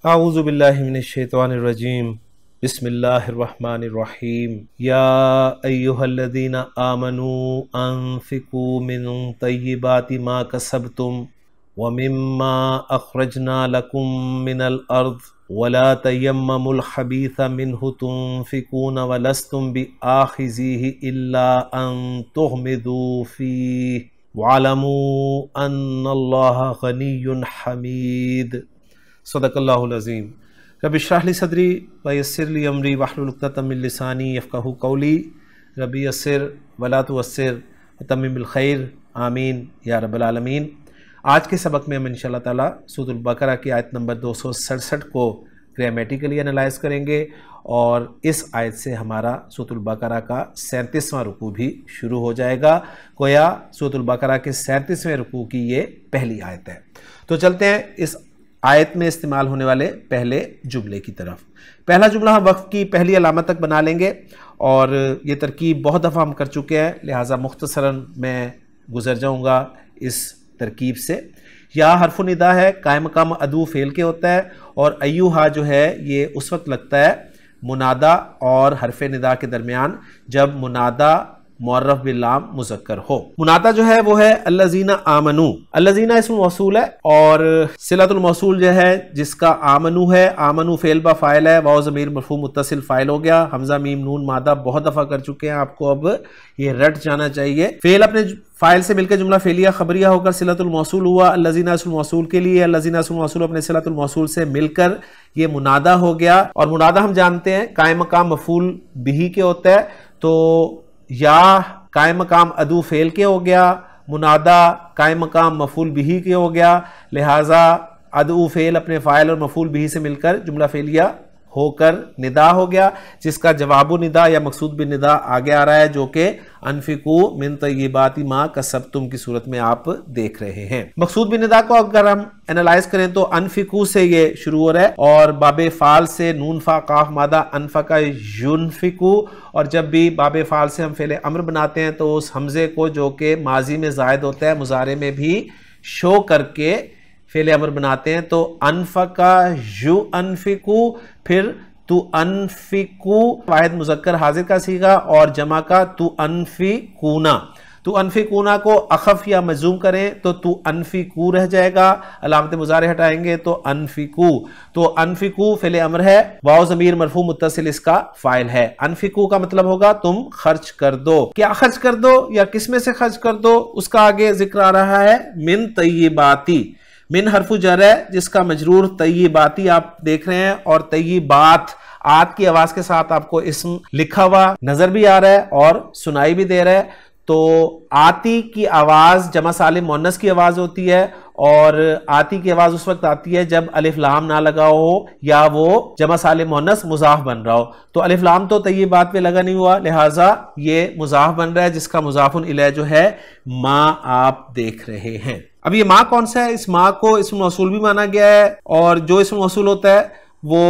आऊज़ु बिल्लाहि मिनश्शैतानिर्रजीम बिस्मिल्लाहिर्रहमानिर्रहीम या अय्युहल्लज़ीना आमनू अन्फ़िकू मिन तय्यिबाति मा कसबतुम व मिम्मा अख़रजना लकुम मिनल अर्ज़ वला तयम्ममुल ख़बीसा मिन्हु तुन्फ़िकून वलस्तुम बिआख़िज़ीहि इल्ला अन तुग़मिदू फ़ीहि वअलमू अन्नल्लाहा ग़निय्युन हमीद। सदक़ल्लाहुल अज़ीम। रब्बि इश्रह ली सदरी व यस्सिर ली अमरी वहलुल उक़दतम मिन लिसानी यफ़क़हू क़ौली। रब्बि यस्सिर वला तुअस्सिर व तम्मिमिल खैर आमीन या रब्बल आलमीन। आज के सबक में हम इंशाअल्लाह ताला सूरह बकरा की आयत नंबर 267 को ग्रामेटिकली एनालाइज करेंगे और इस आयत से हमारा सूरह बकरा का 37वां रुकू भी शुरू हो जाएगा। गोया सूरह बकरा के 37वें रुकू की ये पहली आयत है। तो चलते हैं इस आयत में इस्तेमाल होने वाले पहले जुमले की तरफ। पहला जुमला हम वक्फ की पहली अलामत तक बना लेंगे और ये तरकीब बहुत दफ़ा हम कर चुके हैं, लिहाजा मुख्तसरन मैं गुजर जाऊंगा इस तरकीब से। या हरफ़ निदा है, कायम मकाम अदू फ़ेल के होता है और अय्युहा जो है ये उस वक्त लगता है मुनादा और हरफ़ निदा के दरमियान जब मुनादा मुअर्रफ बिल्लाम मुज़क्कर हो। मुनादा जो है वो है अल्लज़ीना आमनू। अल्लज़ीना इस्म मौसूल है और सिलतुल मौसूल जो है जिसका आमनू है, आमनू फ़ेल बा फ़ाइल है, वाव ज़मीर मरफ़ू मुत्तसिल फ़ाइल हो गया। हमज़ा मीम नून मादा बहुत दफ़ा कर चुके हैं, आपको अब ये रट जाना चाहिए। फ़ेल अपने फ़ाइल से मिलकर जुमला फ़ेलिया ख़बरिया होकर सिलतुल मौसूल हुआ। अल्लज़ीना इस्म मौसूल के लिए, अल्लज़ीना इस्म मौसूल अपने सिलतुल मौसूल से मिलकर ये मुनादा हो गया। और मुनादा हम जानते हैं कायम मकाम मफ़ूल बिही के होता है, तो या कायम मकाम अदू फ़ेल के हो गया, मुनादा कायम मकाम मफ़ूल बिही के हो गया। लिहाजा अदू फ़ेल अपने फ़ाइल और मफ़ूल बिही से मिलकर जुमला फ़ेलिया होकर निदा हो गया, जिसका जवाबु निदा या मकसूद बिन निदा आगे आ रहा है, जो कि अनफिकू मिन तय्यिबाति मा कसबतुम की सूरत में आप देख रहे हैं। मकसूद बिन निदा को अगर हम एनालाइज करें तो अनफिकू से ये शुरू हो रहा है और बाबे फाल से नून फा काफ मादा अनफका युनफिकू। और जब भी बाबे फाल से हम फ़ेल अम्र बनाते हैं तो उस हमजे को जो कि माजी में ज़ायद होता है मुज़ारे में भी शो करके फ़ेल अमर बनाते हैं। तो अनफका यु अनफिकू, फिर तु अनफिकू वाहिद मुज़क्कर हाजिर का सीगा और जमा का तु अनफिकूना। तु अनफिकूना को अखफ या मजूम करें तो तु अनफिकू रह जाएगा, अलामत मुज़ारे हटाएंगे तो अनफिकू। तो अनफिकू फ़ेल अमर है, वाव ज़मीर मरफ़ू मुत्तसिल इसका फ़ाइल है। अनफिकू का मतलब होगा तुम खर्च कर दो। क्या खर्च कर दो या किस में से खर्च कर दो, उसका आगे जिक्र आ रहा है। मिन तय्यिबाती, मिन हरफु जर है जिसका मजरूर तय्यिबाती आप देख रहे हैं और तय्यिबात आत की आवाज के साथ आपको इस्म लिखा हुआ नजर भी आ रहा है और सुनाई भी दे रहा है। तो आती की आवाज जमा सालिम मुन्नस की आवाज होती है और आती की आवाज उस वक्त आती है जब अलिफ लाम ना लगा हो या वो जमा सालिम मुन्नस मुजाफ बन रहा हो। तो अलिफ लाम तो तय्यिबात पे लगा नहीं हुआ, लिहाजा ये मुजाफ बन रहा है जिसका मुजाफुन इलैह जो है माँ आप देख रहे हैं। अब ये माँ कौन सा है? इस माँ को इस्म मौसूल भी माना गया है और जो इस्म मौसूल होता है वो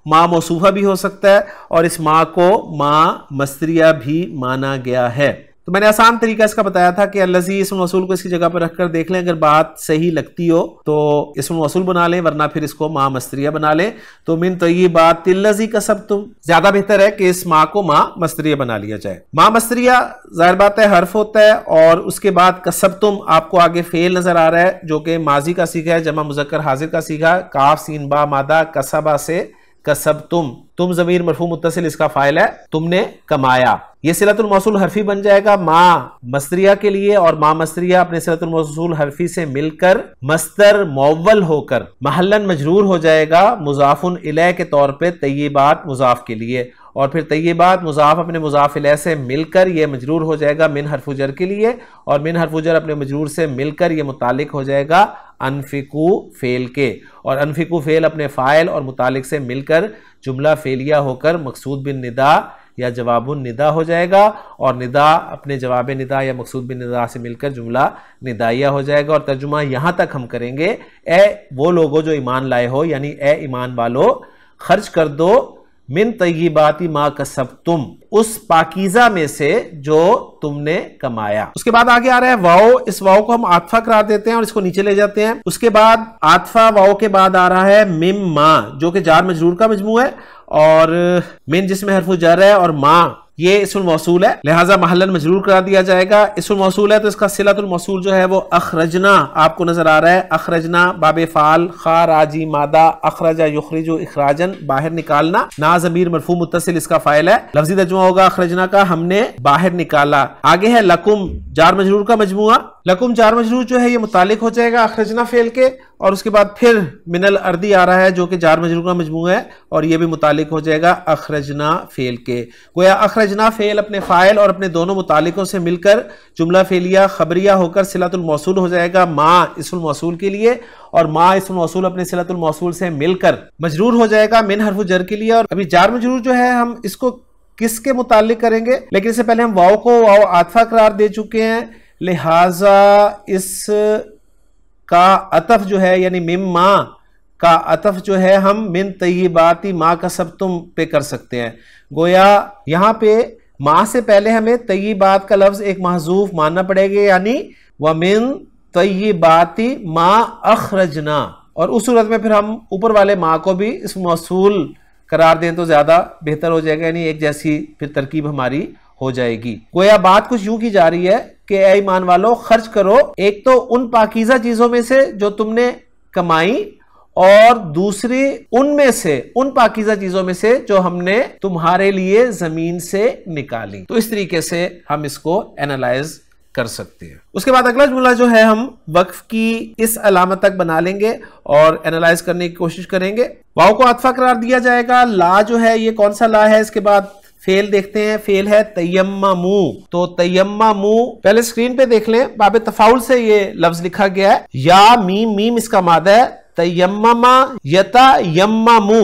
माँ मौसूफा भी हो सकता है और इस माँ को माँ मस्तरिया भी माना गया है। तो मैंने आसान तरीका इसका बताया था कि अल्लज़ी इस्म मौसूल को इसकी जगह पर रखकर देख लें, अगर बात सही लगती हो तो इस्म मौसूल बना लें, वरना फिर इसको माँ मस्तरिया बना लें। तो मिन तय्यिबातिल लज़ी कसबतुम, ज्यादा बेहतर है कि इस माँ को माँ मस्तरिया बना लिया जाए। माँ मस्तरिया जाहिर बात है हर्फ होता है और उसके बाद कसबतुम आपको आगे फेल नजर आ रहा है जो कि माजी का सीगा है, जमा मुज़क्कर हाजिर का सीगा, काफ सीन बा मादा कसबा से कसबतुम। तुम ज़मीर मरफ़ू मुत्तसिल इसका फ़ाइल है, तुमने कमाया। ये सिलतुल मौसूल हरफी बन जाएगा माँ मस्तरिया के लिए और माँ मस्तरिया अपने सिलतुल मौसूल हरफी से मिलकर मस्तर मौव्वल होकर महल्लन मजरूर हो जाएगा मुज़ाफुन इलैह के तौर पे तय्यिबात मुज़ाफ के लिए। और फिर तय्यिबात मुज़ाफ अपने मुज़ाफ इलैह से मिलकर ये मजरूर हो जाएगा मिन हरफु जर के लिए और मिन हरफु जर अपने मजरूर से मिलकर ये मुतालिक हो जाएगा अनफिकू फ़ेल के और अनफिकू फ़ेल अपने फ़ाइल और मुतालिक से मिलकर जुमला फ़ेलिया होकर मकसूद बिन निदा या जवाबुन निदा हो जाएगा और निदा अपने जवाब निदा या मकसूद बिन निदा से मिलकर जुमला निदाइया हो जाएगा। और तर्जुमा यहाँ तक हम करेंगे, ए वो लोगो जो ईमान लाए हो, यानी ए ईमान वालो खर्च कर दो मिन तय्यिबाति मा कसबतुम, उस पाकीज़ा में से जो तुमने कमाया। उसके बाद आगे आ रहा है वाओ, इस वाओ को हम आतफा करार देते हैं और इसको नीचे ले जाते हैं। उसके बाद आतफा वाओ के बाद आ रहा है मिम्मा, जो कि जार मजरूर का मजमू है, और मिन जिसमें हरफु जर है, और मा ये इस्मुल मौसूल है, लिहाजा महल्लन मजरूर करा दिया जाएगा। इस्मुल मौसूल है तो इसका सिलतुल मौसूल जो है वो अखरजना आपको नजर आ रहा है। अखरजना बाबे फाल खा राजी मादा, अखरजा युखरिजु इखराजन, बाहर निकालना। ना ज़मीर मरफू मुत्तसिल इसका फाइल है, लफ्जी तर्जुमा होगा अखरजना का, हमने बाहर निकाला। आगे है लकुम, जार मजरूर का मजमुआ। लकुम जार मजरूर जो है ये मुतालिक हो जाएगा अखरजना फेल के, और उसके बाद फिर मिनल अर्दी आ रहा है जो कि जार मजरूर का मजमू है, और ये भी मुतालिक हो जाएगा अखरजना फेल के। गोया अखरजना फेल अपने फाइल और अपने दोनों मुतालिकों से मिलकर जुमला फेलिया खबरिया होकर सिलतुल मौसूल हो जाएगा मा इस्मुल मौसूल के लिए, और मा इस्मुल मौसूल अपने सिलतुल मौसूल से मिलकर मजरूर हो जाएगा मिन हरफु जर के लिए। और अभी जार मजरूर जो है हम इसको किसके मुतालिक करेंगे, लेकिन इससे पहले हम वाव को वाव आतफा करार दे चुके हैं, लिहाजा इस का अतफ जो है यानी मिम्मा का अतफ जो है हम मिन तय्यिबाति मा कसबतुम पे कर सकते हैं। गोया यहाँ पे मा से पहले हमें तय्यिबात का लफ्ज एक महजूफ मानना पड़ेगा, यानी व मिन तय्यिबाति मा अखरजना, और उस सूरत में फिर हम ऊपर वाले मा को भी इस मौसूल करार दें तो ज्यादा बेहतर हो जाएगा, यानी एक जैसी फिर तरकीब हमारी हो जाएगी। गोया बात कुछ यूं की जा रही है कि ऐ ईमान वालों खर्च करो, एक तो उन पाकीज़ा चीजों में से जो तुमने कमाई, और दूसरी उनमें से उन पाकीज़ा चीजों में से जो हमने तुम्हारे लिए जमीन से निकाली। तो इस तरीके से हम इसको एनालाइज कर सकते हैं। उसके बाद अगला जुमला जो है हम वक्फ की इस अलामत तक बना लेंगे और एनालाइज करने की कोशिश करेंगे। वाव को आतफा करार दिया जाएगा। ला जो है ये कौन सा ला है, इसके बाद फेल देखते हैं, फेल है तयम्ममू। तो तयम्ममू पहले स्क्रीन पे देख लें, बाबे तफाउल से ये लफ्ज लिखा गया है, या मीम, मीम इसका मादा है, तयम्ममा यतयम्ममू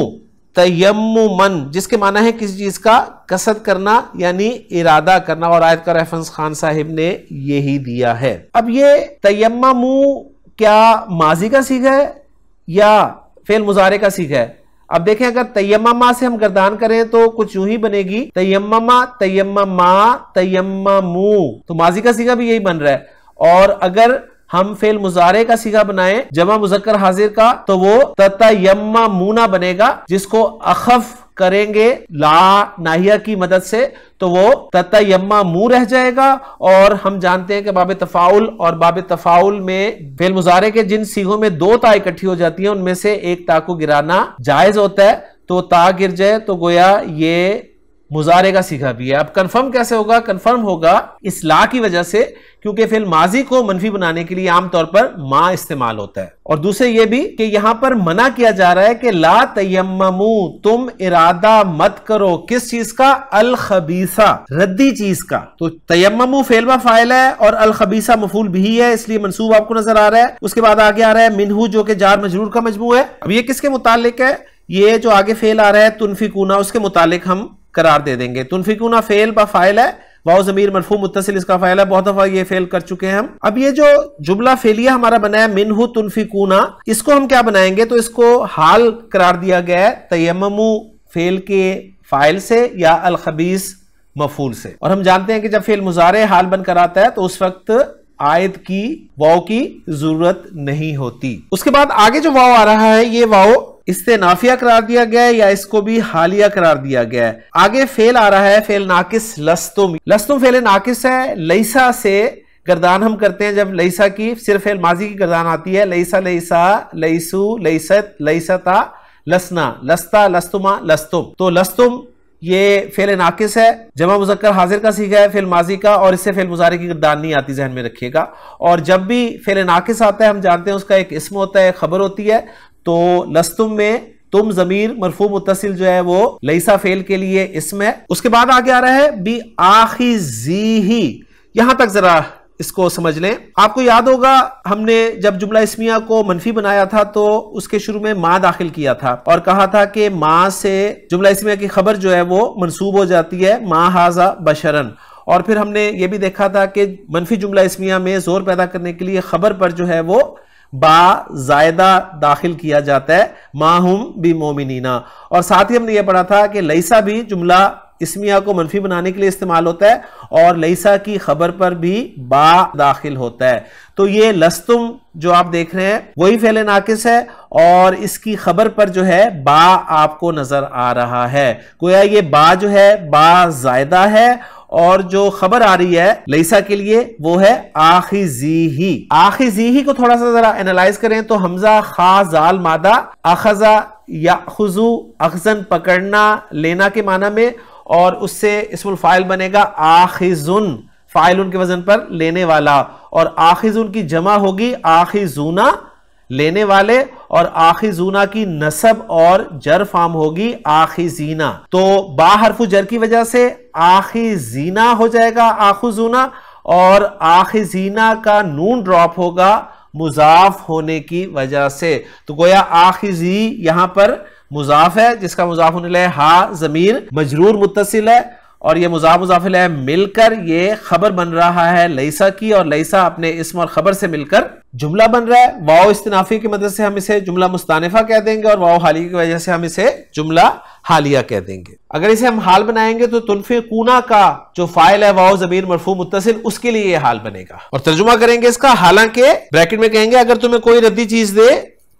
तयम्मुमन, जिसके माना है किसी चीज का कसद करना यानी इरादा करना, और आयत का रेफरेंस खान साहिब ने यही दिया है। अब ये तयम्ममू क्या माजी का सीगा है या फेल मुजारे का सीगा है? अब देखें, अगर तयम्ममा से हम गर्दान करें तो कुछ यूं ही बनेगी, तयम्ममा तयम्ममा तयम्ममू, तो माजी का सीगा भी यही बन रहा है। और अगर हम फेल मुजारे का सीगा बनाए जमा मुजक्कर हाजिर का, तो वो ततयम्ममूना बनेगा, जिसको अखफ करेंगे ला नाहिया की मदद से तो वो ततयम्ममू रह जाएगा। और हम जानते हैं कि बाब तफाउल और बाब तफाउल में फेल मुजारे के जिन सीगों में दो ता इकट्ठी हो जाती हैं उनमें से एक ता को गिराना जायज होता है, तो ता गिर जाए तो गोया ये मुजारे का सीखा भी है। अब कंफर्म कैसे होगा? कंफर्म होगा इस ला की वजह से, क्योंकि फिल माजी को मनफी बनाने के लिए आमतौर पर मा इस्तेमाल होता है। और दूसरे ये भी कि यहां पर मना किया जा रहा है कि ला तयम्ममू, तुम इरादा मत करो किस चीज का? अल खबीसा, रद्दी चीज का। तो तयम्ममू फेल व फाइल है और अल खबीसा मफूल भी है, इसलिए मंसूब आपको नजर आ रहा है। उसके बाद आगे आ रहा है मिनहू, जो कि जार मजरूर का मजमू है। अब ये किसके मुतालिक है? ये जो आगे फेल आ रहा है तुनफिकूना, उसके मुतालिक हम करार दे देंगे। तुनफिकूना फेल बा फाइल है, वाओ ज़मीर मरफू मुत्तसिल इसका फाइल है, बहुत दफा ये फेल कर चुके हैं हम। अब ये जो जुमला फेलिया हमारा बना है मिनहु तुनफिकूना, इसको हम क्या बनाएंगे? तो इसको हाल करार दिया गया है तयम्ममू फेल के फाइल से या अल खबीस मफूल से। और हम जानते हैं कि जब फेल मुजारे हाल बनकर आता है तो उस वक्त आयत की वाव की जरूरत नहीं होती। उसके बाद आगे जो वाव आ रहा है ये वाव इस्तेनाफिया करार दिया गया है या इसको भी हालिया करार दिया गया है। आगे फेल आ रहा है फेल नाकिस लस्तुम। लस्तुम फेल नाकिस है, लईसा से गर्दान हम करते हैं जब लईसा की सिर्फ फेल माजी की गर्दान आती है। लईसा लईसा, लईसु लईसत, लईसता, लसना, लस्ता, लस्तुमा, लस्तुम। तो लस्तुम ये फेल नाकिस है, जमा मुजक्कर हाजिर का सीखा है फेल माजी का, और इससे फेल मुजारे की गर्दान नहीं आती, जहन में रखिएगा। और जब भी फेल नाकिस आता है हम जानते हैं उसका एक इस्म होता है, खबर होती है। तो लस्तुम में तुम जमीर मरफू मुत्तसिल जो है वो लईसा फेल के लिए इस्म है। उसके बाद आगे आ रहा है बी आखिज़ीही। यहां तक जरा इसको समझ लें। आपको याद होगा हमने जब जुमला इस्मिया को मनफी बनाया था तो उसके शुरू में माँ दाखिल किया था और कहा था कि माँ से जुमला इस्मिया की खबर जो है वो मंसूब हो जाती है, माँ हाजा बशरन। और फिर हमने ये भी देखा था कि मनफी जुमला इस्मिया में जोर पैदा करने के लिए खबर पर जो है वो बा जायदा दाखिल किया जाता है, माहुम बी मोमिनीना। और साथ ही हमने ये पढ़ा था कि लैसा भी जुमला इस्मिया को मनफी बनाने के लिए इस्तेमाल होता है और लैसा की खबर पर भी बा दाखिल होता है। तो ये लस्तुम जो आप देख रहे हैं वही फेले नाकिस है और इसकी खबर पर जो है बा आपको नजर आ रहा है। गोया ये बा जो है बा जायदा है और जो खबर आ रही है लैसा के लिए वो है आखिज़ीही। आखिज़ीही को थोड़ा सा जरा एनालाइज करें तो हमजा खा जाल मादा अखजा याखुजु अखजन पकड़ना लेना के माना में और उससे इस्मुल फाइल बनेगा आखिजुन, फाइलुन के वजन पर लेने वाला, और आखिजुन की जमा होगी आखिजूना लेने वाले और आखिजूना की नसब और जर फार्म होगी आखिजीना। तो बा हरफु जर की वजह से आखिजीना हो जाएगा आखिजूना और आखिजीना का नून ड्रॉप होगा मुजाफ होने की वजह से। तो गोया आखिजी यहां पर मुजाफ है जिसका मुजाफ होने लगे हा जमीर मजरूर मुत्तसिल है और ये मुजाफ मुजाफिल है मिलकर ये खबर बन रहा है लैसा की और लैसा अपने इस्म और खबर से मिलकर जुमला बन रहा है। वाव इस्तिनाफी की मदद से हम इसे जुमला मुस्तानिफा कह देंगे और वाव हालिया की वजह से हम इसे जुमला हालिया कह देंगे। अगर इसे हम हाल बनाएंगे तो तुनफिकूना का जो फाइल है वाव जमीर मरफू मुत्तसिल उसके लिए ये हाल बनेगा और तर्जुमा करेंगे इसका। हालांकि ब्रैकेट में कहेंगे अगर तुम्हें कोई रद्दी चीज दे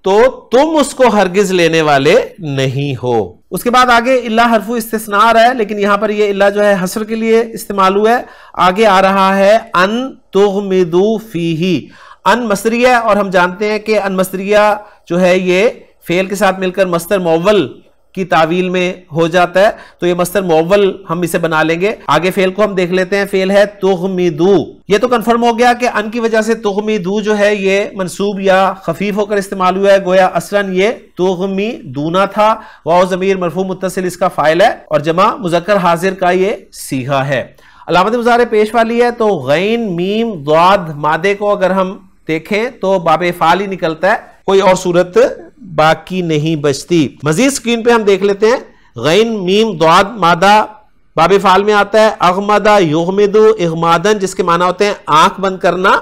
तो तुम उसको हरगिज लेने वाले नहीं हो। उसके बाद आगे इल्ला हरफु इस्तिस्ना आ रहा है लेकिन यहां पर ये इल्ला जो है हसर के लिए इस्तेमाल हुआ है। आगे आ रहा है अन तुगमिदू फीही। अन मसरिया और हम जानते हैं कि अन मसरिया जो है ये फेल के साथ मिलकर मस्तर मुअव्वल की तावील में हो जाता है तो ये मस्तर मुअव्वल हम इसे बना लेंगे। आगे फेल को हम देख लेते हैं। फेल है तुगमिदू। ये तो कंफर्म हो गया कि अन की वजह से तुगमिदू जो है ये मंसूब या खफीफ होकर इस्तेमाल हुआ है। गोया असलन ये तुगमिदूना था। वाव जमीर मरफू मुत्तसिल इसका फाइल है और जमा मुजक्कर हाजिर का ये सीगा है। अलामत मुज़ारे पेश वाली है तो गैन मीम द्वाद मादे को अगर हम देखें तो बाबे फाल ही निकलता है, कोई और सूरत बाकी नहीं बचती। मजीद स्क्रीन पे हम देख लेते हैं। गैन मीम द्वाद मादा बाबे फाल में आता है अगमदा युगमिदु इगमादन जिसके माना होते हैं आंख बंद करना,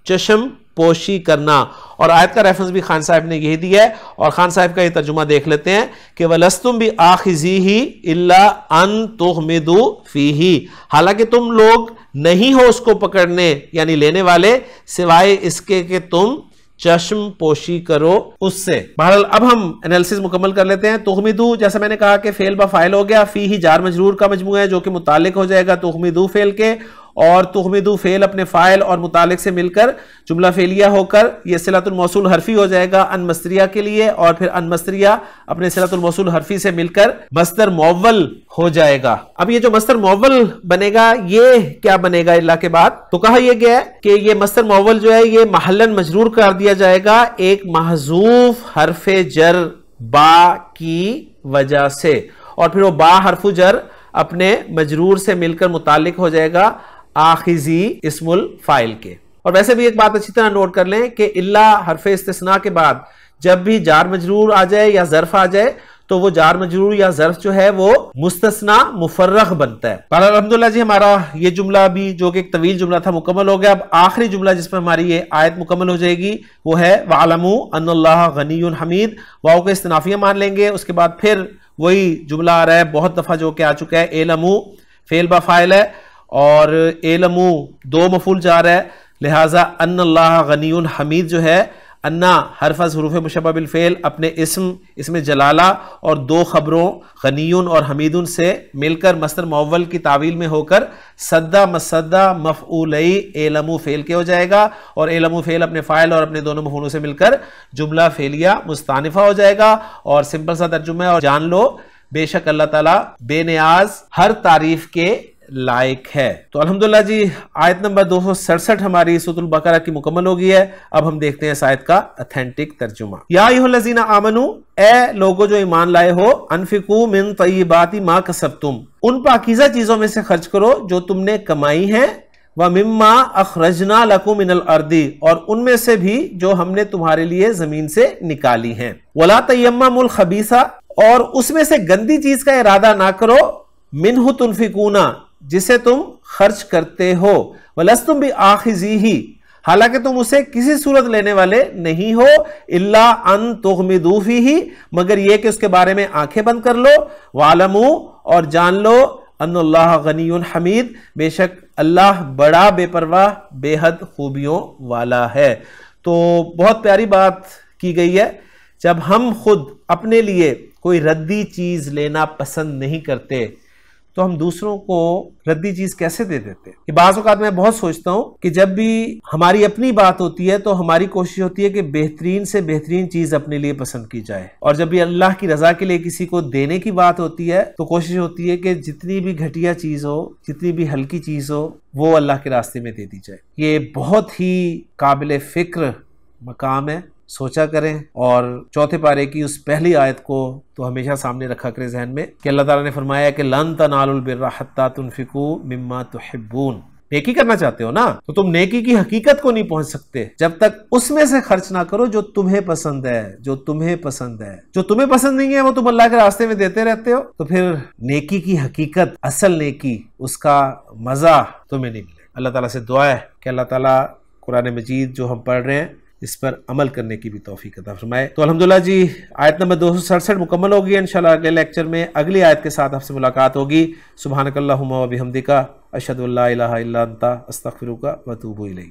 चश्म पोशी करना। और आयत का रेफरेंस भी खान साहब ने यही दिया है और खान साहब का ये तर्जुमा देख लेते हैं कि वलस्तुम भी आखिज़ीही इल्ला अन तुगमिदू फीही। हालांकि तुम लोग नहीं हो उसको पकड़ने यानी लेने वाले सिवाय इसके कि तुम चश्म पोशी करो उससे। बहरहाल अब हम एनालिसिस मुकम्मल कर लेते हैं। तुगमिदू जैसा मैंने कहा कि फेल बा फाइल हो गया, फी ही जार मजरूर का मजमू है जो कि मुतालिक हो जाएगा तुगमिदू फेल के और तुगमिदू फेल अपने फाइल और मुतालिक से मिलकर जुमला फेलिया होकर यह सिलतुल मौसूल हरफी हो जाएगा अन मस्तिया के लिए और फिर अन मस्तिया अपने सिलतुल मौसूल हरफी से मिलकर मस्तर मुअव्वल हो जाएगा। अब ये जो मस्तर मुअव्वल बनेगा ये क्या बनेगा इल्ला के बाद? तो कहा यह गया है कि ये मस्तर मुअव्वल जो है ये महल्लन मजरूर कर दिया जाएगा एक महजूफ हरफे जर बा की वजह से और फिर वो बा हरफु जर अपने मजरूर से मिलकर मुतालिक हो जाएगा आखिजी इस्मुल फाइल के। और वैसे भी एक बात अच्छी तरह नोट कर लें कि इल्ला हरफे इस्तिस्ना के बाद जब भी जार मजरूर आ जाए या ज़र्फ आ जाए तो वो जार मजरूर या ज़र्फ जो है वो मुस्तस्ना मुफर्रग बनता है। पर अल्हम्दुलिल्लाह जी हमारा ये जुमला भी जो कि एक तवील जुमला था मुकम्मल हो गया। अब आखिरी जुमला जिसमें हमारी ये आयत मुकम्मल हो जाएगी वो है वअलमू अन्नल्लाह गनियुन हमीद। वाव को इस्तिनाफिया मान लेंगे। उसके बाद फिर वही जुमला आ रहा है बहुत दफा जो कि आ चुका है। एलमू फेल बा फाइल है और एलमू दो मफूल जा रहा है लिहाजा अन्नल्लाह गनियुन हमीद जो है अन्ना हरफज हुरूफ मुशब्बह बिल फेल अपने इसमें जलाला और दो खबरों गनियुन और हमीदुन से मिलकर मस्तर मुअव्वल की तावील में होकर सद्दा मसद्दा मफऊलई एलमू फेल के हो जाएगा और एलमू फेल अपने फाइल और अपने दोनों मफूलों से मिलकर जुमला फेलिया मुस्तानिफा हो जाएगा। और सिंपल सा तर्जुमा है और जान लो बेशक अल्लाह ताला बेनियाज हर तारीफ के लायक है। तो अल्हम्दुलिल्लाह जी आयत नंबर 267 हमारी सूरतुल बकरा की मुकम्मल हो गई है। अब हम देखते हैं इस आयत का ऑथेंटिक तर्जुमा। या अय्युहल्लज़ीना आमनू ए लोगो जो ईमान लाए हो अनफिकू मिन तय्यिबाति मा कसबतुम उन पाकीज़ा चीजों में से खर्च करो जो तुमने कमाई है व मिम्मा अखरजना लकुम मिनल अर्दी और उनमें से भी जो हमने तुम्हारे लिए जमीन से निकाली हैं। वला तयम्ममुल खबीसा और उसमें से गंदी चीज का इरादा ना करो मिन्हु तुनफिकूना जिसे तुम खर्च करते हो। वलस्तुम भी आखिज़ीही हालांकि तुम उसे किसी सूरत लेने वाले नहीं हो, इल्ला अन तुगमिदू फीही, मगर यह कि उसके बारे में आंखें बंद कर लो, वालमू, और जान लो, अन्नल्लाह गनियुन हमीद, बेशक अल्लाह बड़ा बेपरवाह बेहद खूबियों वाला है। तो बहुत प्यारी बात की गई है। जब हम खुद अपने लिए कोई रद्दी चीज लेना पसंद नहीं करते तो हम दूसरों को रद्दी चीज कैसे दे देते हैं। कि बाज़ औक़ात मैं बहुत सोचता हूं कि जब भी हमारी अपनी बात होती है तो हमारी कोशिश होती है कि बेहतरीन से बेहतरीन चीज अपने लिए पसंद की जाए, और जब भी अल्लाह की रजा के लिए किसी को देने की बात होती है तो कोशिश होती है कि जितनी भी घटिया चीज हो, जितनी भी हल्की चीज हो, वो अल्लाह के रास्ते में दे दी जाए। ये बहुत ही काबिल फिक्र मकाम है, सोचा करें। और चौथे पारे की उस पहली आयत को तो हमेशा सामने रखा करें जहन में कि अल्लाह ताला ने फरमाया कि लन तनालुल बिर्रा हत्ता तुनफिकू मिम्मा तुहिब्बून। नेकी करना चाहते हो ना, तो तुम नेकी की हकीकत को नहीं पहुंच सकते जब तक उसमें से खर्च ना करो जो तुम्हें पसंद है, जो तुम्हें पसंद है। जो तुम्हें पसंद नहीं है वो तुम अल्लाह के रास्ते में देते रहते हो, तो फिर नेकी की हकीकत, असल नेकी, उसका मजा तुम्हें नहीं मिलेगा। अल्लाह ताला से दुआ है कि अल्लाह ताला कुरान मजीद जो हम पढ़ रहे हैं इस पर अमल करने की भी तौफीक अता फरमाए। तो अल्हम्दुलिल्लाह जी, आयत नंबर 267 मुकम्मल होगी। इंशाल्लाह अगले लेक्चर में अगली आयत के साथ आपसे मुलाकात होगी। सुब्हानकल्लाहुम्मा व बिहम्दिका, अशहदु अल्ला इलाहा इल्ला अंता, अस्तगफिरुका व अतूबु इलैक।